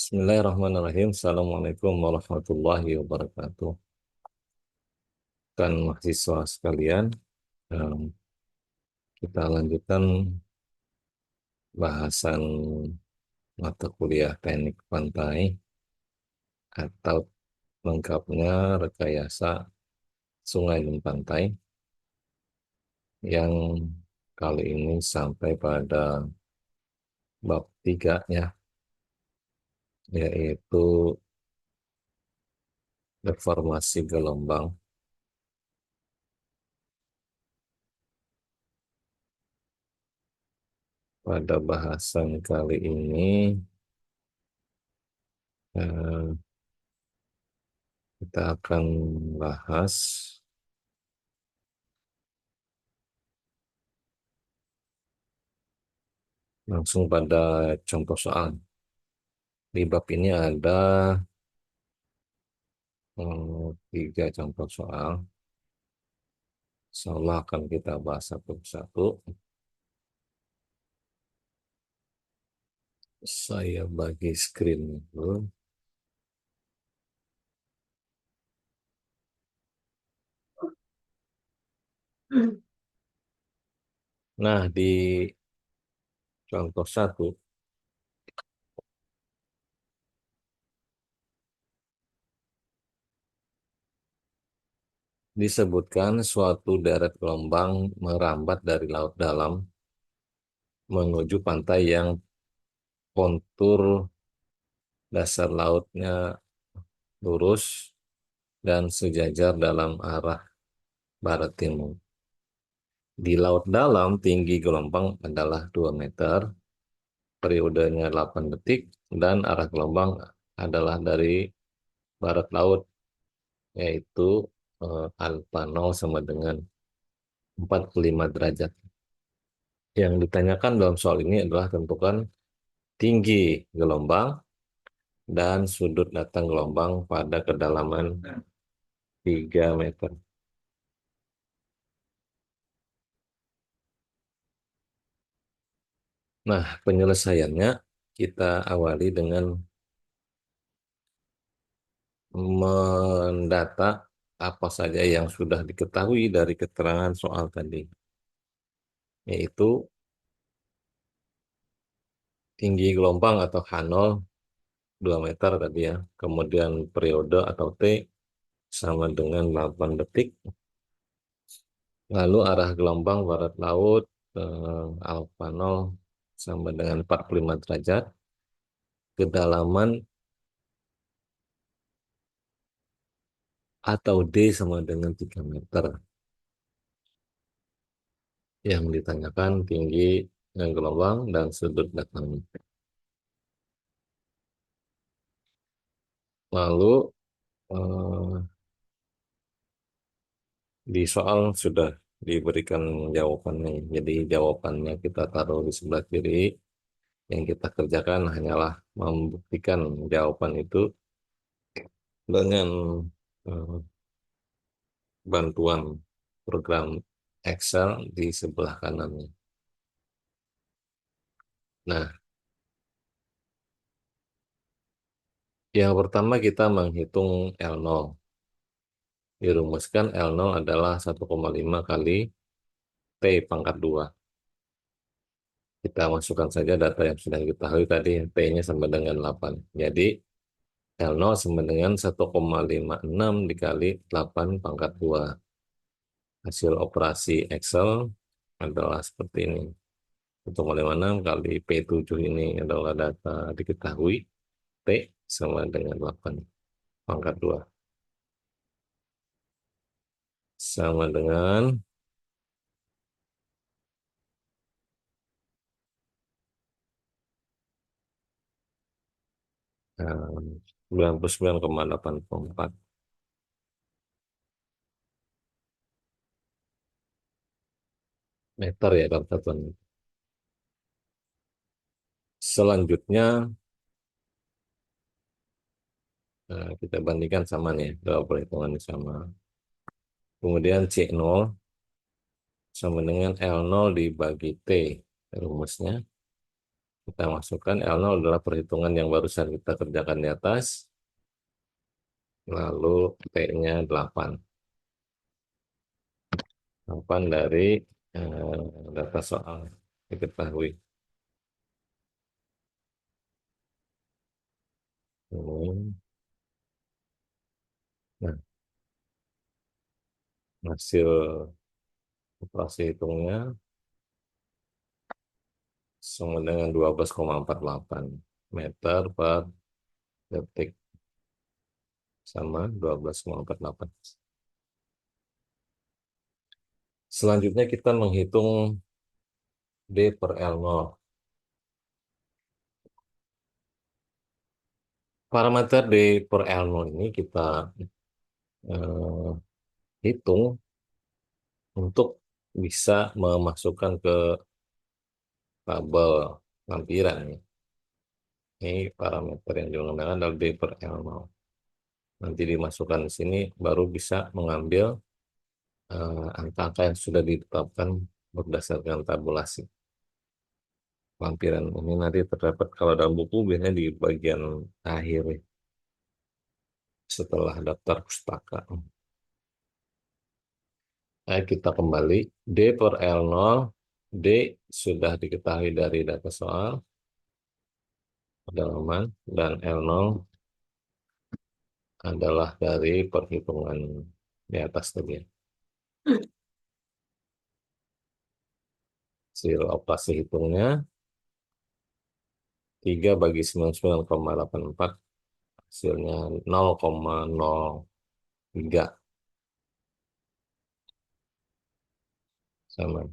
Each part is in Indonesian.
Bismillahirrahmanirrahim. Assalamualaikum warahmatullahi wabarakatuh. Kan mahasiswa sekalian, em, kita lanjutkan bahasan mata kuliah teknik pantai atau lengkapnya rekayasa sungai dan pantai yang kali ini sampai pada bab 3 ya, yaitu deformasi gelombang. Pada bahasan kali ini eh, kita akan bahas langsung pada contoh soal. Di bab ini ada 3 contoh soal. Insya Allah akan kita bahas satu persatu. Saya bagi screen dulu. Nah, di contoh satu disebutkan suatu deret gelombang merambat dari laut dalam menuju pantai yang kontur dasar lautnya lurus dan sejajar dalam arah barat timur. Di laut dalam, tinggi gelombang adalah 2 meter, periodenya 8 detik, dan arah gelombang adalah dari barat laut, yaitu alfa 0 sama dengan 45 derajat. Yang ditanyakan dalam soal ini adalah tentukan tinggi gelombang dan sudut datang gelombang pada kedalaman 3 meter. Nah, penyelesaiannya kita awali dengan mendata apa saja yang sudah diketahui dari keterangan soal tadi, yaitu tinggi gelombang atau H0 2 meter tadi ya, kemudian periode atau T sama dengan 8 detik, lalu arah gelombang barat laut alfa 0 sama dengan 45 derajat, kedalaman atau D sama dengan 3 meter. Yang ditanyakan tinggi gelombang dan sudut datangnya. Lalu eh, di soal sudah diberikan jawabannya. Jadi jawabannya kita taruh di sebelah kiri. Yang kita kerjakan hanyalah membuktikan jawaban itu dengan eh, bantuan program Excel di sebelah kanannya. Nah, yang pertama kita menghitung L0. Dirumuskan L0 adalah 1,5 kali T pangkat 2. Kita masukkan saja data yang sudah diketahui tadi, T-nya sama dengan 8. Jadi, L0 sama dengan 1,56 dikali 8 pangkat 2. Hasil operasi Excel adalah seperti ini. 1,56 kali P7 ini adalah data diketahui. T sama dengan 8 pangkat 2. Sama dengan 99,84 meter ya dalam satuan. Selanjutnya kita bandingkan sama nih, dua perhitungan sama. Kemudian C0 sama dengan L0 dibagi T rumusnya. Kita masukkan L0 adalah perhitungan yang barusan kita kerjakan di atas, lalu T-nya 8. 8 dari data soal diketahui. Ini, nah, hasil operasi hitungnya sama dengan 12,48 meter per detik, sama 12,48. Selanjutnya kita menghitung D per L0. Parameter D per L0 ini kita eh, hitung untuk bisa memasukkan ke tabel lampiran. Ini parameter yang digunakan adalah D per L0. Nanti dimasukkan di sini baru bisa mengambil angka-angka yang sudah ditetapkan berdasarkan tabulasi. Lampiran ini nanti terdapat kalau dalam buku biasanya di bagian akhir setelah daftar pustaka. Nah, kita kembali. D per L0. D sudah diketahui dari data soal pendalaman, dan L0 adalah dari perhitungan di atas tadi. Hasil operasi hitungnya 3 bagi 99,84, hasilnya 0,03 sama.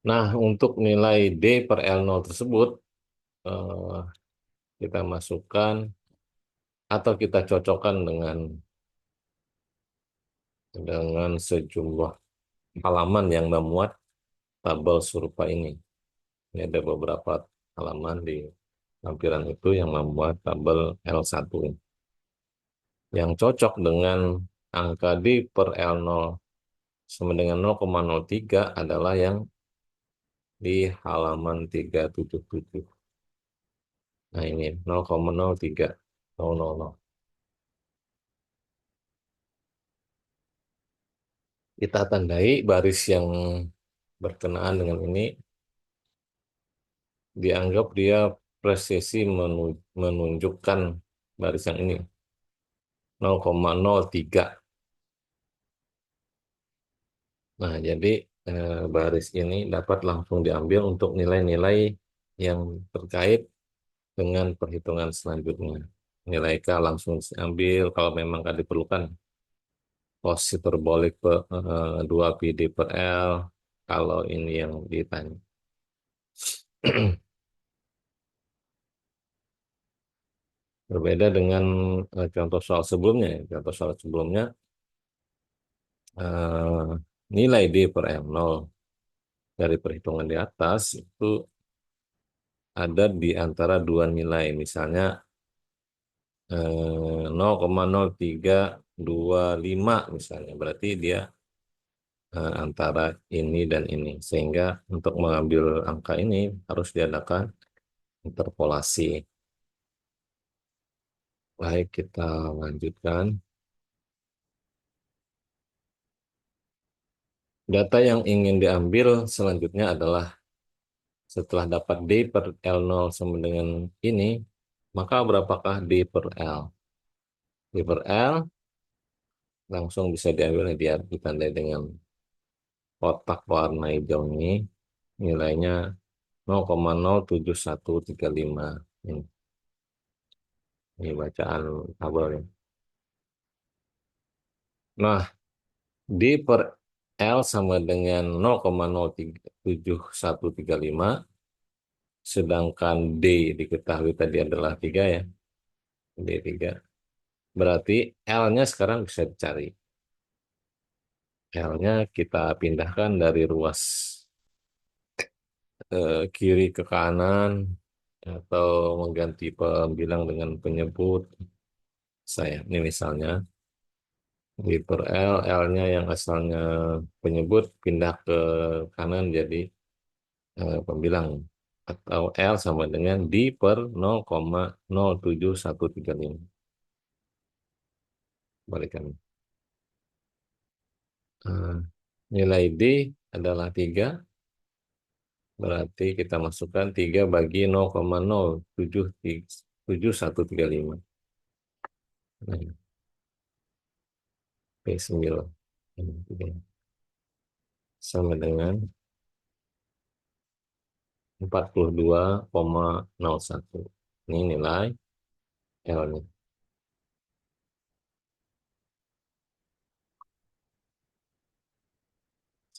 Nah, untuk nilai D per L0 tersebut, eh, kita masukkan atau kita cocokkan dengan sejumlah halaman yang memuat tabel serupa ini. Ini ada beberapa halaman di lampiran itu yang memuat tabel L1. Yang cocok dengan angka D per L0 sama dengan 0,03 adalah yang di halaman 377. Nah, ini 0,03. Kita tandai baris yang berkenaan dengan ini, dianggap dia presisi menunjukkan baris yang ini 0,03. Nah, jadi baris ini dapat langsung diambil untuk nilai-nilai yang terkait dengan perhitungan selanjutnya. Nilai K langsung diambil kalau memang kan diperlukan cos hiperbolik 2 pi d per L, kalau ini yang ditanya. Berbeda dengan contoh soal sebelumnya. Contoh soal sebelumnya, eh, nilai D per M0 dari perhitungan di atas itu ada di antara dua nilai. Misalnya 0,0325 misalnya. Berarti dia antara ini dan ini. Sehingga untuk mengambil angka ini harus diadakan interpolasi. Baik, kita lanjutkan. Data yang ingin diambil selanjutnya adalah setelah dapat D per L0 sama dengan ini, maka berapakah D per L? D per L langsung bisa diambil dia ditandai dengan kotak warna hijau ini, nilainya 0,07135. Ini bacaan tabelnya. Nah, D per L sama dengan 0,07135, sedangkan D diketahui tadi adalah 3 ya, D3. Berarti L-nya sekarang bisa dicari. L-nya kita pindahkan dari ruas kiri ke kanan atau mengganti pembilang dengan penyebut saya. Ini misalnya Di per L, L-nya yang asalnya penyebut pindah ke kanan jadi pembilang. Atau L sama dengan di per 0,07135. Balikan. Eh, Nilai D adalah 3, berarti kita masukkan 3 bagi 0,07135. Nah, P9. Sama dengan 42,01. Ini nilai L-nya.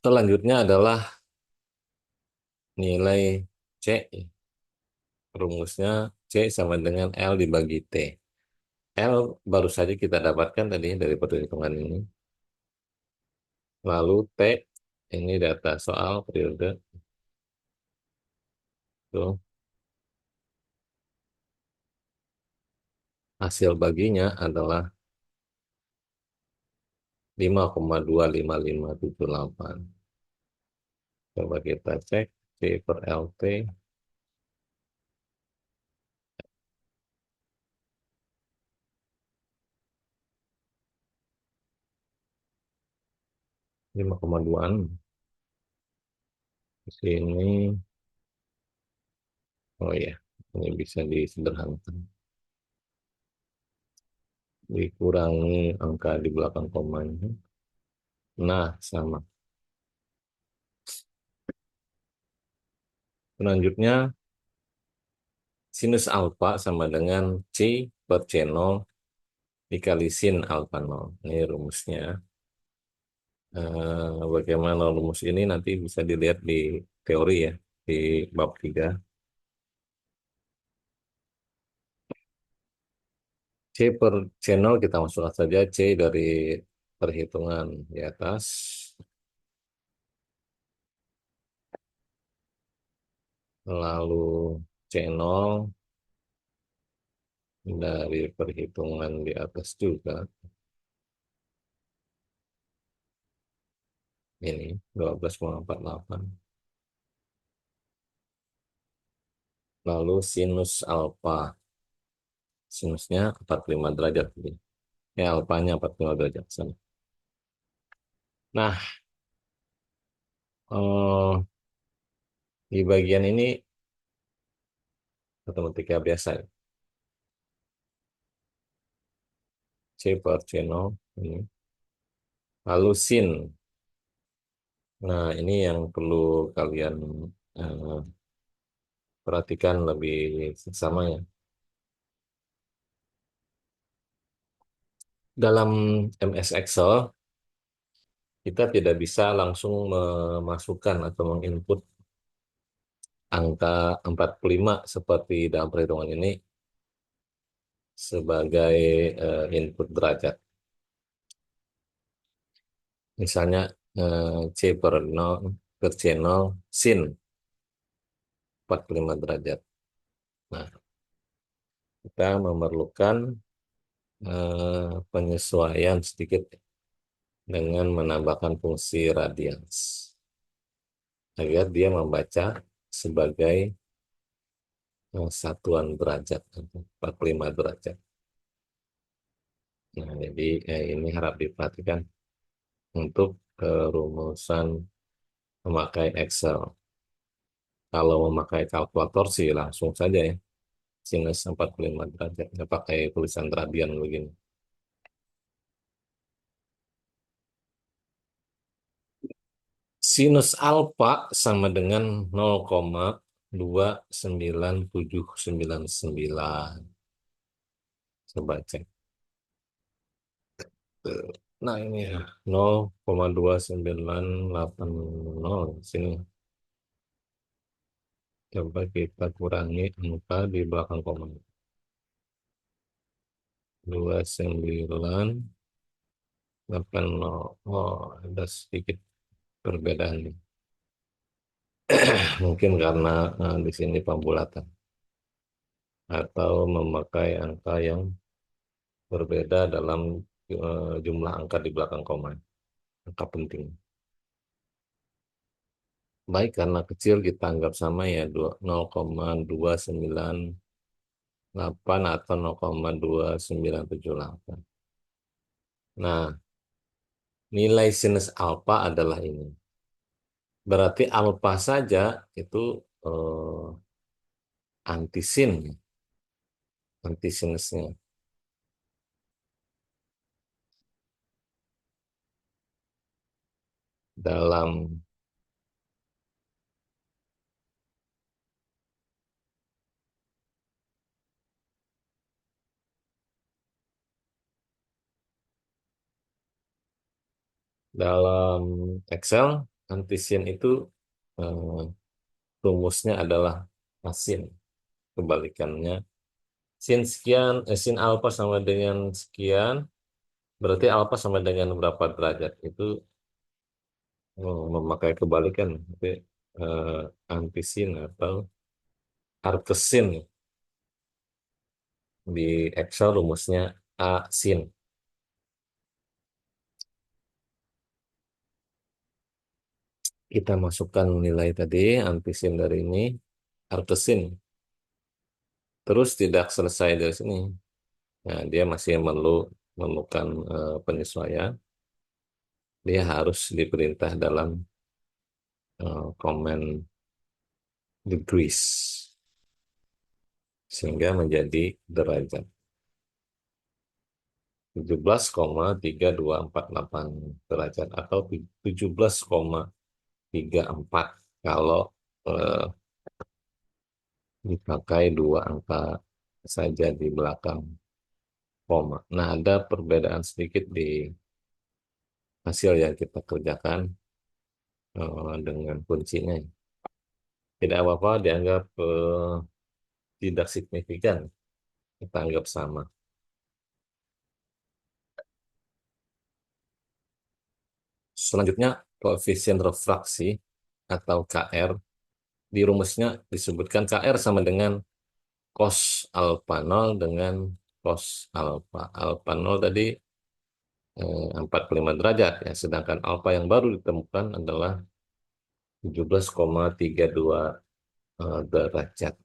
Selanjutnya adalah nilai C. Rumusnya C sama dengan L dibagi T. L baru saja kita dapatkan tadi dari perhitungan ini. Lalu T, ini data soal periode. Tuh, hasil baginya adalah 5,25578. Coba kita cek C per LT 5,2-an. Di sini, oh ya, ini bisa disederhanakan. Dikurangi angka di belakang komanya. Nah, sama. Selanjutnya, sinus alfa sama dengan C per C0 dikali sin alfa 0. Ini rumusnya. Bagaimana rumus ini nanti bisa dilihat di teori ya, di bab 3. C per C0 kita masukkan saja C dari perhitungan di atas. Lalu C0 dari perhitungan di atas juga. Ini 12,48. Lalu sinus alfa. Sinusnya 45 derajat. Ya, alfanya 45 derajat. Sana. Nah, di bagian ini matematika biasa. C per C0. Ini. Lalu sin. Nah, ini yang perlu kalian eh, perhatikan lebih seksama ya. Dalam MS Excel, kita tidak bisa langsung memasukkan atau menginput angka 45 seperti dalam perhitungan ini sebagai input derajat. Misalnya C per 0 per C0 sin 45 derajat. Nah, kita memerlukan penyesuaian sedikit dengan menambahkan fungsi radians agar dia membaca sebagai satuan derajat, 45 derajat. Nah, jadi ini harap diperhatikan untuk rumusan memakai Excel. Kalau memakai kalkulator sih langsung saja ya, sinus 45 derajat, nggak pakai tulisan radian begini. Sinus alfa sama dengan 0,29799. Coba cek. Nah ini ya, 0,2980 sini. Coba kita kurangi angka di belakang koma. 2980. Oh, ada sedikit perbedaan nih. Mungkin karena di sini pembulatan atau memakai angka yang berbeda dalam jumlah angka di belakang koma, angka penting. Baik, karena kecil kita anggap sama ya 0,298 atau 0,2978. Nah, nilai sinus alfa adalah ini. Berarti alfa saja itu antisin, antisinusnya. Dalam dalam Excel, antisin itu eh, rumusnya adalah asin. Kebalikannya, sin alfa sama dengan sekian, berarti alfa sama dengan berapa derajat. Itu memakai kebalikan, berarti eh, antisin atau artesin. Di Excel rumusnya A sin. Kita masukkan nilai tadi, antisin dari ini, artesin. Terus tidak selesai dari sini. Nah, dia masih memerlukan penyesuaian. Dia harus diperintah dalam command degrees. Sehingga menjadi derajat. 17,3248 derajat atau 17,34 kalau eh, dipakai dua angka saja di belakang koma. Nah, ada perbedaan sedikit di hasil yang kita kerjakan dengan kuncinya. Tidak apa-apa, dianggap tidak signifikan. Kita anggap sama. Selanjutnya, koefisien refraksi atau KR. Di rumusnya disebutkan KR sama dengan cos alfa nol dengan cos alfa. Alfa nol tadi 45 derajat ya, sedangkan alfa yang baru ditemukan adalah 17,32 derajat.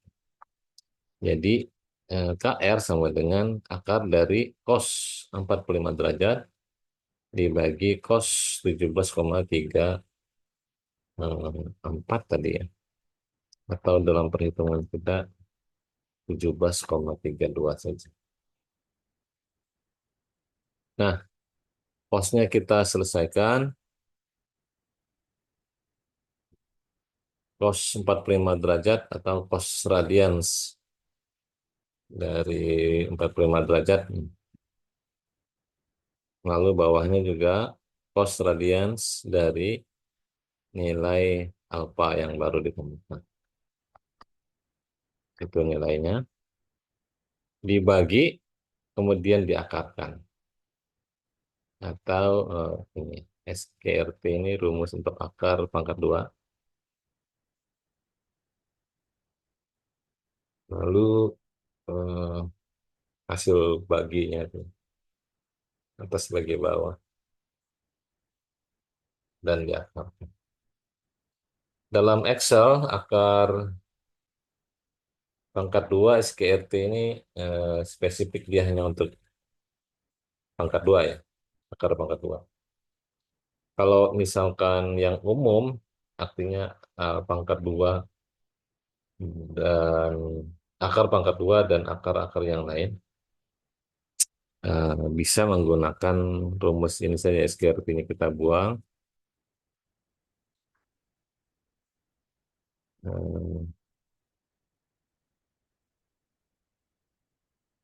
Jadi KR sama dengan akar dari cos 45 derajat dibagi cos 17,34 tadi ya. Atau dalam perhitungan kita 17,32 saja. Nah, cosnya kita selesaikan. Cos 45 derajat atau cos radians dari 45 derajat. Lalu bawahnya juga cos radians dari nilai alfa yang baru ditemukan. Itu nilainya. Dibagi, kemudian diakarkan. Atau ini, SKRT ini rumus untuk akar pangkat 2. Lalu eh, hasil baginya itu atas bagi bawah dan diakarkan. Dalam Excel, akar pangkat 2 SKRT ini spesifik dia hanya untuk pangkat 2 ya, akar pangkat 2. Kalau misalkan yang umum, artinya pangkat 2 dan akar pangkat 2 dan akar-akar yang lain, bisa menggunakan rumus ini saja, SKRT ini kita buang. Eh,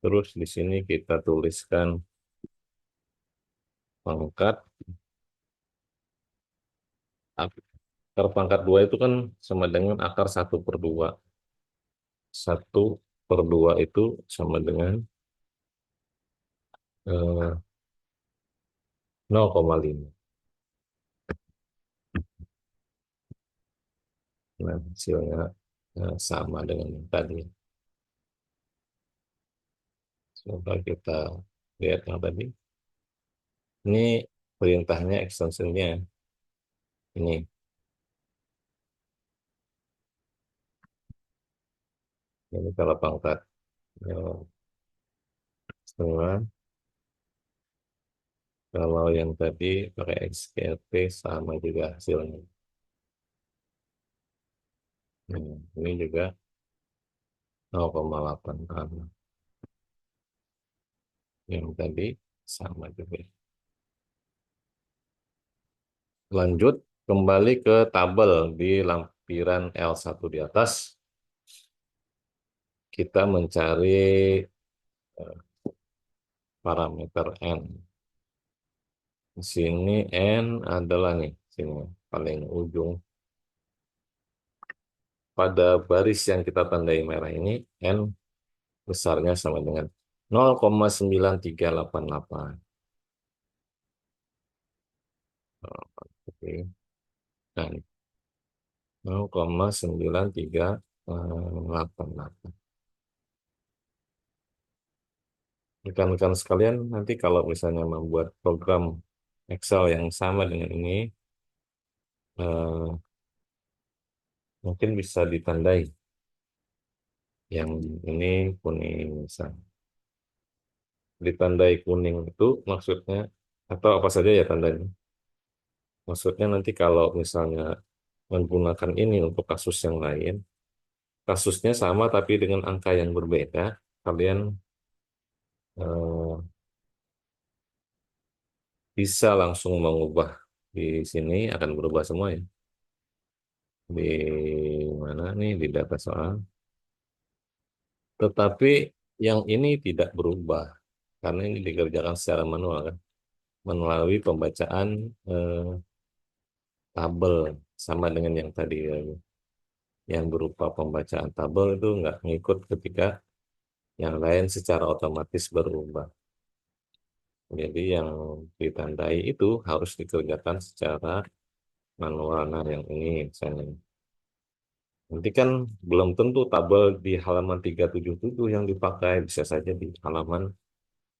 Terus di sini kita tuliskan pangkat. Akar pangkat 2 itu kan sama dengan akar 1/2. 1/2 itu sama dengan 0,5. Nah, hasilnya sama dengan yang tadi. Coba kita lihat yang tadi. Ini perintahnya extensionnya. Ini, ini kalau pangkat setengah. Kalau yang tadi pakai XGT sama juga hasilnya. Ini juga 0,8 sama. Yang tadi sama juga. Lanjut, kembali ke tabel di lampiran L1 di atas. Kita mencari parameter N. Di sini N adalah nih, sini paling ujung. Pada baris yang kita tandai merah ini, N besarnya sama dengan 0,9388. Oke. Nah, 0,9388. Rekan-rekan sekalian, nanti kalau misalnya membuat program Excel yang sama dengan ini, eh, mungkin bisa ditandai. Yang ini kuning misalnya. Ditandai kuning itu maksudnya, atau apa saja ya tandanya. Maksudnya nanti kalau misalnya menggunakan ini untuk kasus yang lain, kasusnya sama tapi dengan angka yang berbeda, kalian eh, bisa langsung mengubah di sini akan berubah semua ya. Di mana nih di data soal. Tetapi yang ini tidak berubah karena ini dikerjakan secara manual kan, melalui pembacaan eh, tabel sama dengan yang tadi yang berupa pembacaan tabel itu nggak ngikut ketika yang lain secara otomatis berubah. Jadi yang ditandai itu harus dikerjakan secara manual. Nah, yang ini misalnya. Nanti kan belum tentu tabel di halaman 377 yang dipakai, bisa saja di halaman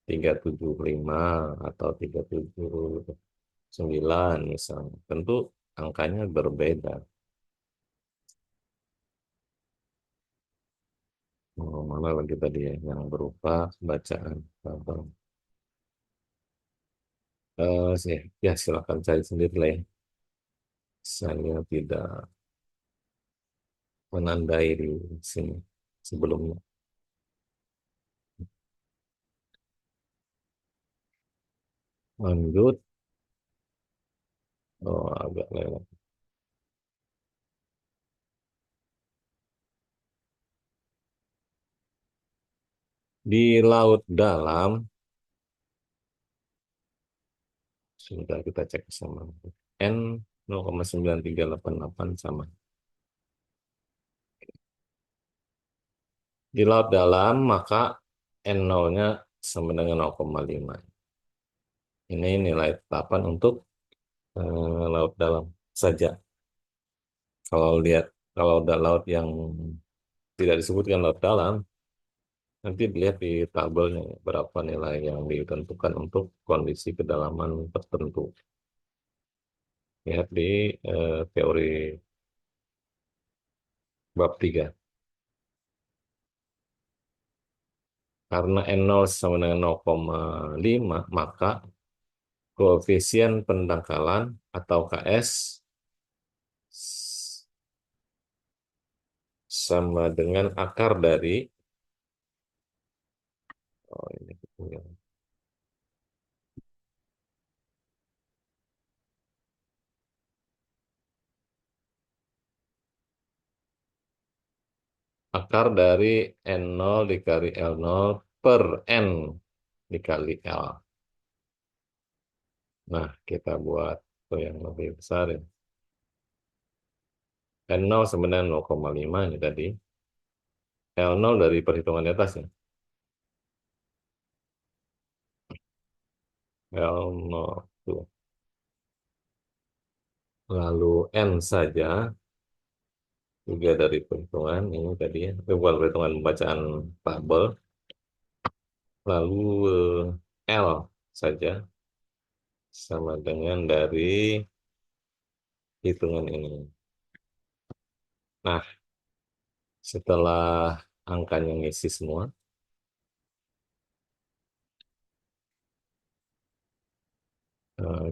375 atau 379 misalnya. Tentu angkanya berbeda. Mana lagi tadi ya, yang berupa bacaan tabel. Ya silakan cari sendiri lah ya. Saya tidak menandai di sini sebelumnya. Lanjut, oh agak lewat. Di laut dalam, sudah kita cek sama. N 0,9388 sama. Di laut dalam, maka N0-nya sama dengan 0,5. Ini nilai tetapan untuk laut dalam saja. Kalau lihat, kalau ada laut yang tidak disebutkan laut dalam, nanti dilihat di tabelnya berapa nilai yang ditentukan untuk kondisi kedalaman tertentu. Lihat di teori bab 3. Karena N0 sama dengan 0,5, maka koefisien pendangkalan atau KS sama dengan akar dari oh ini ketinggalan. Akar dari N0 dikali L0 per N dikali L. Nah, kita buat yang lebih besar ya. N0 sebenarnya 0,5 ini tadi. L0 dari perhitungan di atas ya. L0 tuh. Lalu N saja juga dari perhitungan ini tadi ya. Bukan perhitungan pembacaan tabel. Lalu L saja. sama dengan dari hitungan ini. Nah, setelah angkanya ngisi semua,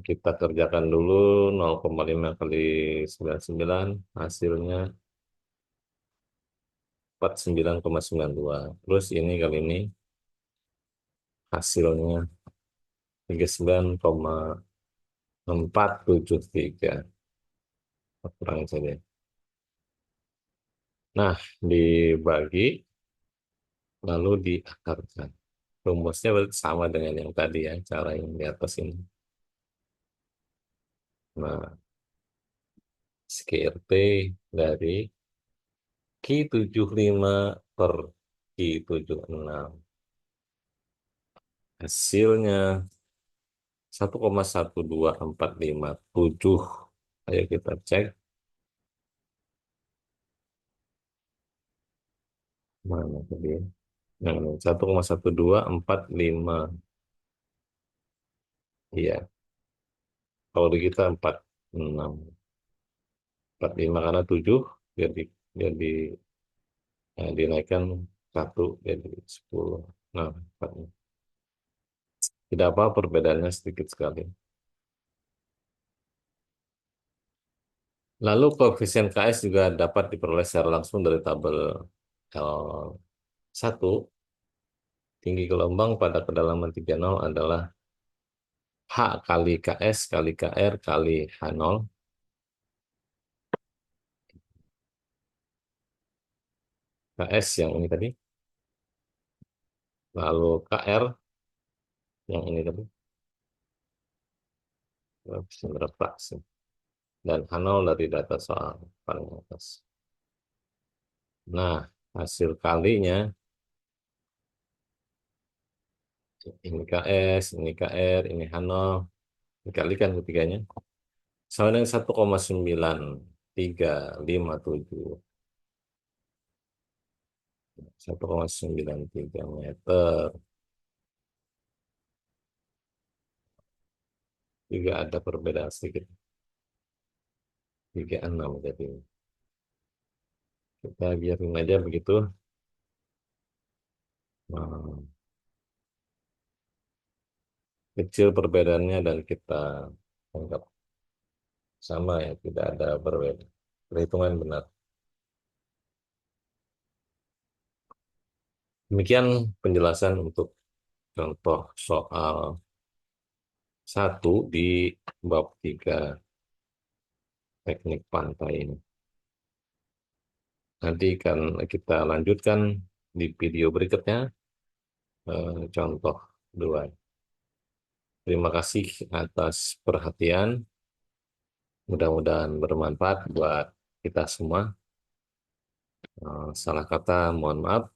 kita kerjakan dulu 0,5 kali 99, hasilnya 49,92. Terus ini kali ini hasilnya 39,473. Kurang saja. Nah, dibagi lalu diakarkan. Rumusnya berarti sama dengan yang tadi ya, cara yang di atas ini. Nah, SKRT dari Q75 per Q76. Hasilnya 1,12457. Ayo kita cek. Mana tadi? Yang ini 1,1245. Iya, kalau di kita 46. 45 karena 7 jadi jadi dinaikkan satu jadi 10. Nah, 4. Tidak apa, perbedaannya sedikit sekali. Lalu koefisien KS juga dapat diperoleh secara langsung dari tabel L1. Tinggi gelombang pada kedalaman 30 adalah H kali KS kali KR kali H0. KS yang ini tadi. Lalu KR yang ini tadi. Koefisien refraksi. Dan H0 dari data soal paling atas. Nah, hasil kalinya ini KS, ini KR, ini H0. Dikalikan ketiganya. Sama dengan 1,9357. 1,93 meter. Juga ada perbedaan sedikit. 36 jadi. Kita biarin aja begitu. Nah, kecil perbedaannya dan kita anggap sama ya, tidak ada berbeda. Perhitungan benar. Demikian penjelasan untuk contoh soal satu di bab 3 teknik pantai ini. Nanti kan kita lanjutkan di video berikutnya contoh 2. Terima kasih atas perhatian. Mudah-mudahan bermanfaat buat kita semua. Salah kata, mohon maaf.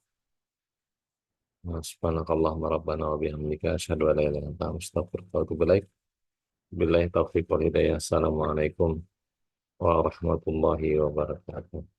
Subhanakallahumma rabbana wa bihamdika asyhadu an la ilaha illa anta astaghfiruka wa atubu ilaik. Billahi taufiq wal hidayah. Assalamualaikum warahmatullahi wabarakatuh.